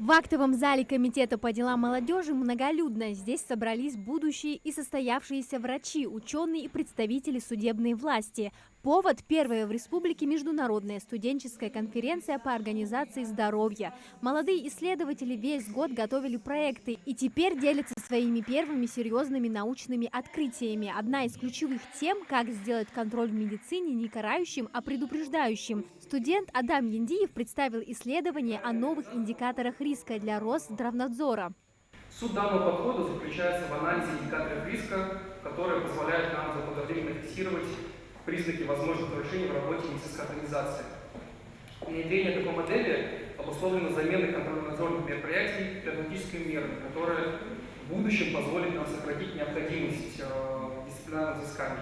В актовом зале Комитета по делам молодежи многолюдно. Здесь собрались будущие и состоявшиеся врачи, ученые и представители судебной власти. Повод – первая в республике международная студенческая конференция по организации здоровья. Молодые исследователи весь год готовили проекты и теперь делятся своими первыми серьезными научными открытиями. Одна из ключевых тем – как сделать контроль в медицине не карающим, а предупреждающим. Студент Адам Яндиев представил исследование о новых индикаторах риска для Росздравнадзора. Суть данного подхода заключается в анализе индикаторов риска, которые позволяют нам заблаговременно фиксировать признаки возможных нарушений в работе медицинской организации. Внедрение такой модели обусловлено заменой контрольно-надзорных мероприятий прагматическими мерами, которые в будущем позволят нам сократить необходимость дисциплинарных взысканий.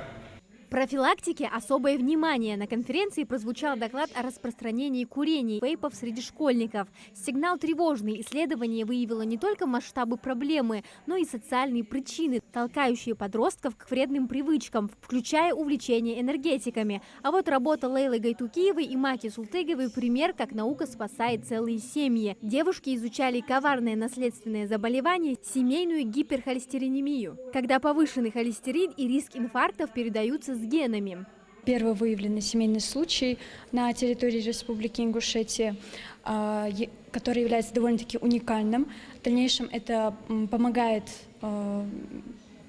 Профилактике особое внимание. На конференции прозвучал доклад о распространении курения вейпов среди школьников. Сигнал тревожный. Исследование выявило не только масштабы проблемы, но и социальные причины, толкающие подростков к вредным привычкам, включая увлечение энергетиками. А вот работа Лейлы Гайтукиевой и Маки Султыговой – пример, как наука спасает целые семьи. Девушки изучали коварное наследственное заболевание – семейную гиперхолестеринемию, когда повышенный холестерин и риск инфарктов передаются с генами. Первый выявленный семейный случай на территории Республики Ингушетия, который является довольно-таки уникальным. В дальнейшем это помогает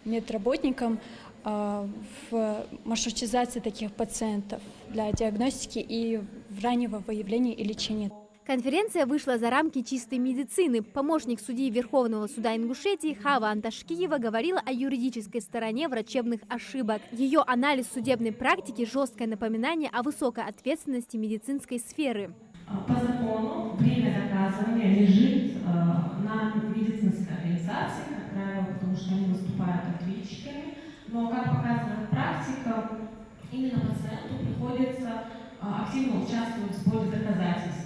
медработникам в маршрутизации таких пациентов для диагностики и раннего выявления и лечения. Конференция вышла за рамки чистой медицины. Помощник судьи Верховного суда Ингушетии Хава Анташкиева говорила о юридической стороне врачебных ошибок. Ее анализ судебной практики – жесткое напоминание о высокой ответственности медицинской сферы. По закону время доказывания лежит на медицинской организации, как правило, потому что они выступают ответчиками. Но, как показывает практика, именно пациенту приходится активно участвовать в сборе доказательств.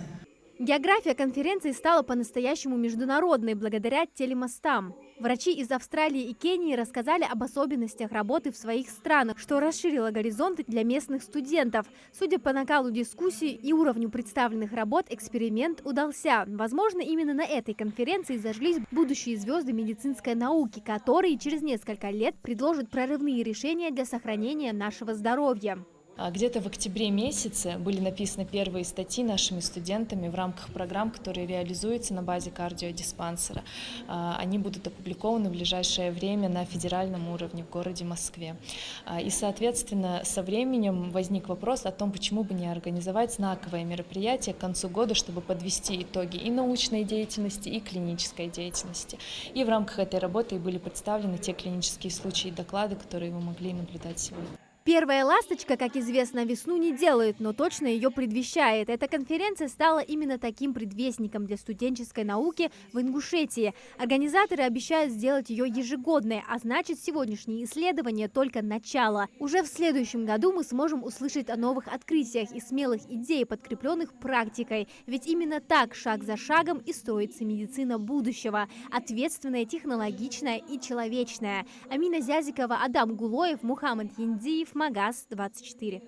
География конференции стала по-настоящему международной благодаря телемостам. Врачи из Австралии и Кении рассказали об особенностях работы в своих странах, что расширило горизонты для местных студентов. Судя по накалу дискуссий и уровню представленных работ, эксперимент удался. Возможно, именно на этой конференции зажглись будущие звезды медицинской науки, которые через несколько лет предложат прорывные решения для сохранения нашего здоровья. Где-то в октябре месяце были написаны первые статьи нашими студентами в рамках программ, которые реализуются на базе кардиодиспансера. Они будут опубликованы в ближайшее время на федеральном уровне в городе Москве. И, соответственно, со временем возник вопрос о том, почему бы не организовать знаковое мероприятие к концу года, чтобы подвести итоги и научной деятельности, и клинической деятельности. И в рамках этой работы были представлены те клинические случаи и доклады, которые вы могли наблюдать сегодня. Первая ласточка, как известно, весну не делает, но точно ее предвещает. Эта конференция стала именно таким предвестником для студенческой науки в Ингушетии. Организаторы обещают сделать ее ежегодной, а значит, сегодняшние исследования только начало. Уже в следующем году мы сможем услышать о новых открытиях и смелых идей, подкрепленных практикой. Ведь именно так, шаг за шагом, и строится медицина будущего. Ответственная, технологичная и человечная. Амина Зязикова, Адам Гулоев, Мухаммад Яндиев, Магаз 24.